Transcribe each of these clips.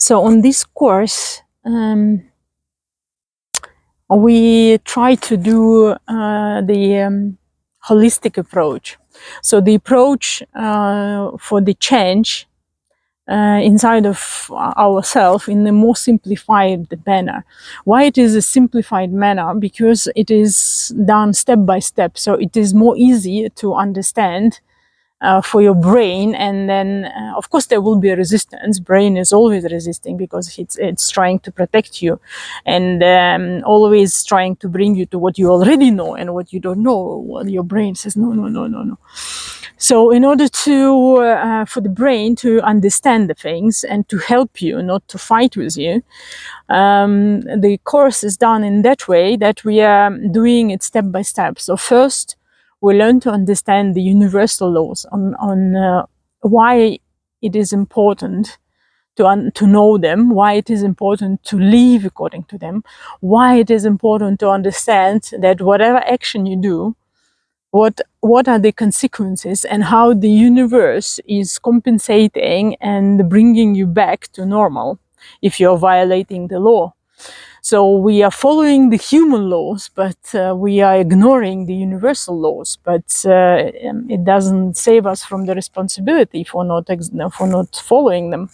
So on this course, we try to do the holistic approach. So the approach for the change inside of ourselves in the more simplified manner. Why it is a simplified manner? Because it is done step by step. So it is more easy to understand for your brain, and then of course there will be a resistance. Brain is always resisting because it's trying to protect you, and always trying to bring you to what you already know, and what you don't know, well, your brain says no, no, no, no, no. So in order to for the brain to understand the things and to help you, not to fight with you, the course is done in that way that we are doing it step by step. So first we learn to understand the universal laws on why it is important to know them, why it is important to live according to them, why it is important to understand that whatever action you do, what are the consequences, and how the universe is compensating and bringing you back to normal if you're violating the law. So we are following the human laws, but we are ignoring the universal laws. But it doesn't save us from the responsibility for not following them.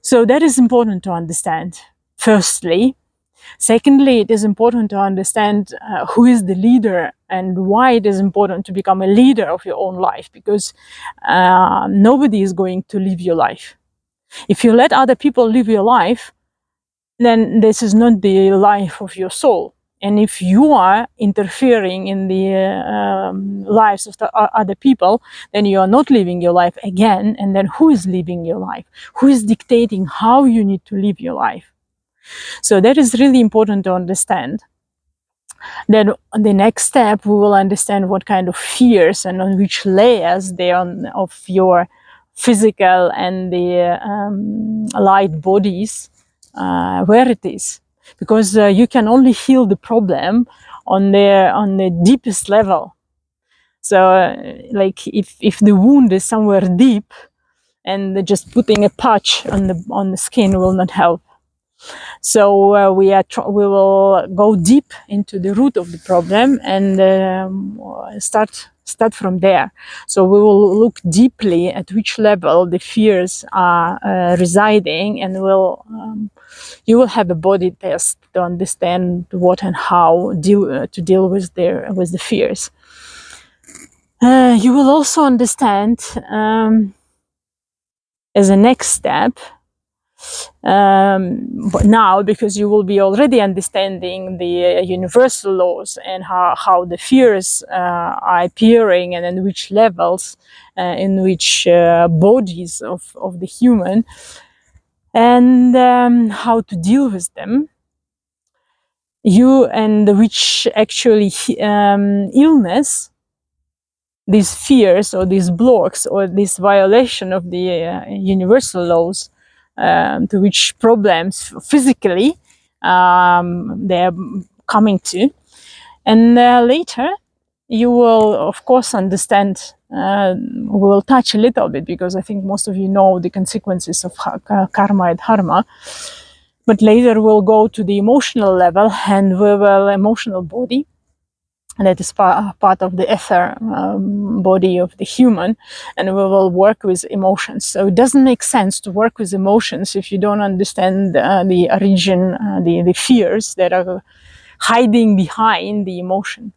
So that is important to understand, firstly. Secondly, it is important to understand who is the leader and why it is important to become a leader of your own life, because nobody is going to live your life. If you let other people live your life, then this is not the life of your soul. And if you are interfering in the lives of the other people, then you are not living your life again. And then who is living your life? Who is dictating how you need to live your life? So that is really important to understand. Then on the next step, we will understand what kind of fears and on which layers they are of your physical and the light bodies, where it is. Because you can only heal the problem on the deepest level. So like if the wound is somewhere deep, and just putting a patch on the skin will not help. So we will go deep into the root of the problem and start from there. So we will look deeply at which level the fears are residing, and you will have a body test to understand what and how to deal with the fears. You will also understand as a next step. But now, because you will be already understanding the universal laws and how the fears are appearing, and in which levels, in which bodies of the human, and how to deal with them, and which actually illness, these fears or these blocks or this violation of the universal laws, to which problems physically they're coming to. And later you will of course understand, we will touch a little bit, because I think most of you know the consequences of karma and dharma, but later we'll go to the emotional level, and we will emotional body, and that is part of the ether body of the human, and we will work with emotions. So it doesn't make sense to work with emotions if you don't understand the origin, the fears that are hiding behind the emotion.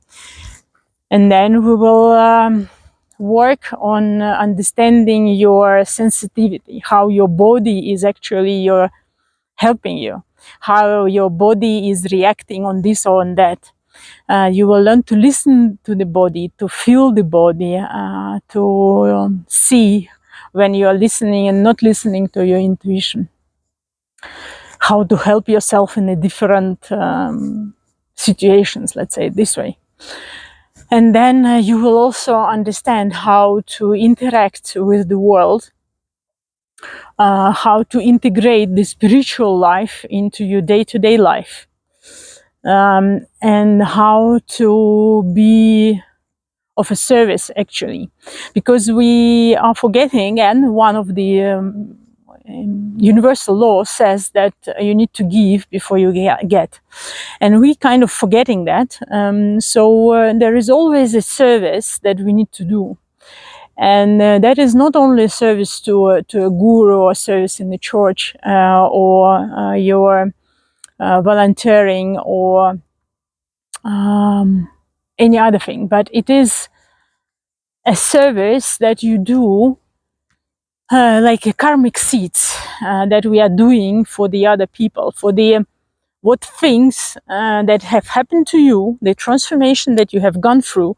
And then we will work on understanding your sensitivity, how your body is actually helping you, how your body is reacting on this or on that. You will learn to listen to the body, to feel the body, to see when you are listening and not listening to your intuition. How to help yourself in the different situations, let's say it this way. And then you will also understand how to interact with the world, how to integrate the spiritual life into your day-to-day life. And how to be of a service, actually, because we are forgetting, and one of the universal law says that you need to give before you get. And we kind of forgetting that. So there is always a service that we need to do. And that is not only a service to a guru or a service in the church or your volunteering or any other thing, but it is a service that you do like a karmic seeds that we are doing for the other people, for the what things that have happened to you, the transformation that you have gone through,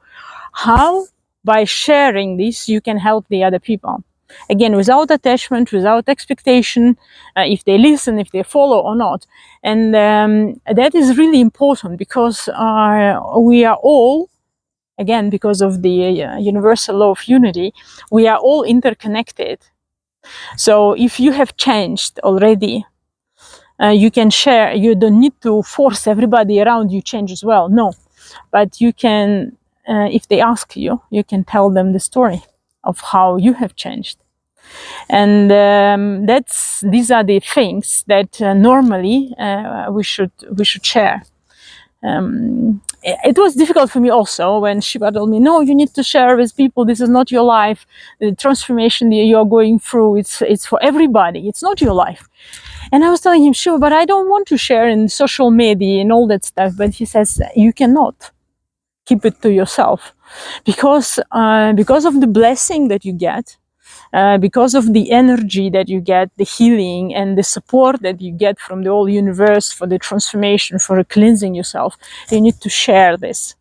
how by sharing this you can help the other people. Again, without attachment, without expectation, if they listen, if they follow or not. And that is really important because we are all, again, because of the universal law of unity, we are all interconnected. So if you have changed already, you can share. You don't need to force everybody around you change as well. No, but you can, if they ask you, you can tell them the story of how you have changed. And these are the things that normally we should share. It was difficult for me also when Shiva told me, no, you need to share with people. This is not your life. The transformation you are going through, it's for everybody. It's not your life. And I was telling him, Shiva, but I don't want to share in social media and all that stuff. But he says, you cannot keep it to yourself because of the blessing that you get. Because of the energy that you get, the healing and the support that you get from the whole universe for the transformation, for cleansing yourself, you need to share this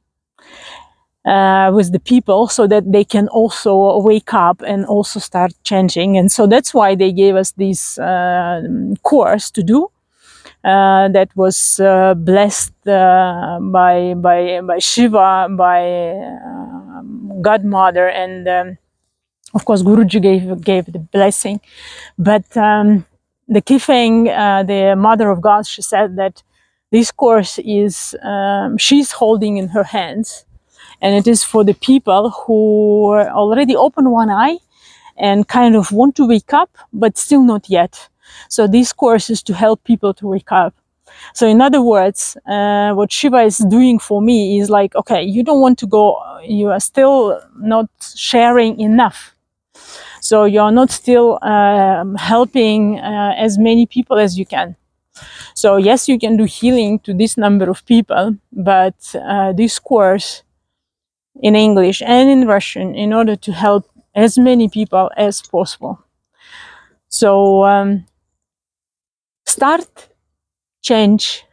with the people so that they can also wake up and also start changing. And so that's why they gave us this course to do. That was blessed by Shiva, by Godmother, and of course, Guruji gave the blessing. But the key thing, the Mother of God, she said that this course is, she's holding in her hands. And it is for the people who already open one eye and kind of want to wake up, but still not yet. So this course is to help people to wake up. So in other words, what Shiva is doing for me is like, okay, you don't want to go, you are still not sharing enough. So you're not still helping as many people as you can. So yes, you can do healing to this number of people, but this course in English and in Russian in order to help as many people as possible. So start change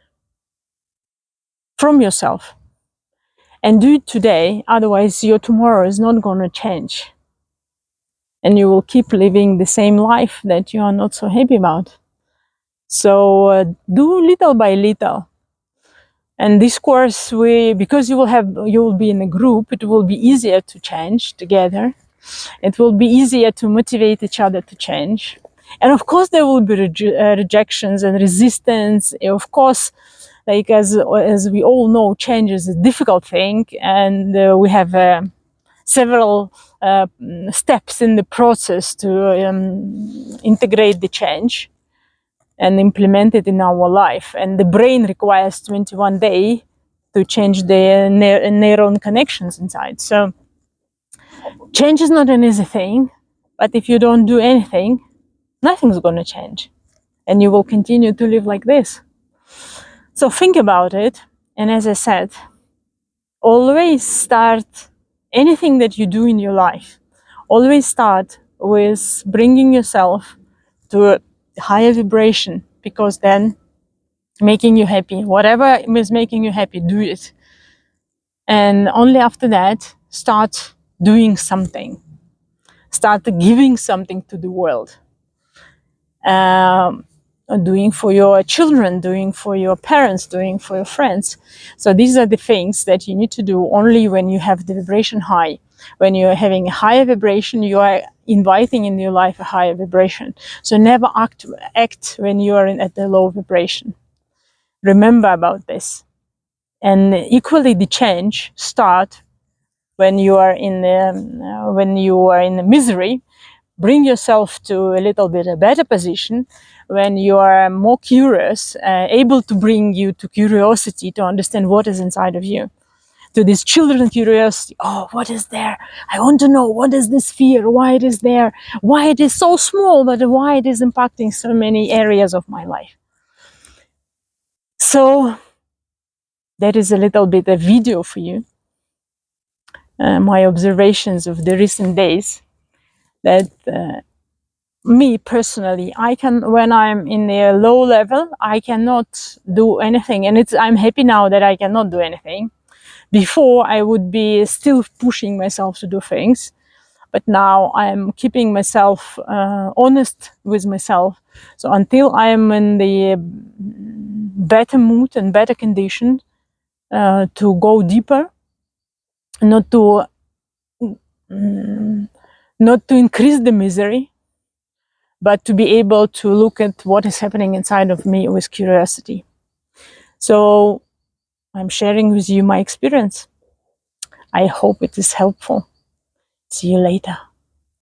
from yourself and do it today. Otherwise, your tomorrow is not going to change. And you will keep living the same life that you are not so happy about. So do little by little. And this course, because you will be in a group, it will be easier to change together. It will be easier to motivate each other to change. And of course, there will be rejections and resistance. Of course, like as we all know, change is a difficult thing, and we have several steps in the process to integrate the change and implement it in our life. And the brain requires 21 days to change the neuron connections inside. So change is not an easy thing, but if you don't do anything, nothing's going to change. And you will continue to live like this. So think about it. And as I said, always start anything that you do in your life. Always start with bringing yourself to a higher vibration, because then making you happy, whatever is making you happy, do it. And only after that, start doing something. Start giving something to the world. Doing for your children, doing for your parents, doing for your friends. So these are the things that you need to do only when you have the vibration high. When you're having a higher vibration, you are inviting in your life a higher vibration. So never act when you are at the low vibration. Remember about this. And equally, the change start when you are in the misery, bring yourself to a little bit a better position when you are more curious, able to bring you to curiosity to understand what is inside of you. To this children curiosity, oh, what is there? I want to know, what is this fear? Why it is there? Why it is so small, but why it is impacting so many areas of my life? So that is a little bit a video for you. My observations of the recent days, that me personally, I can, when I'm in a low level, I cannot do anything. And I'm happy now that I cannot do anything. Before, I would be still pushing myself to do things. But now I'm keeping myself honest with myself. So until I am in the better mood and better condition to go deeper, not to increase the misery, but to be able to look at what is happening inside of me with curiosity. So I'm sharing with you my experience. I hope it is helpful. See you later.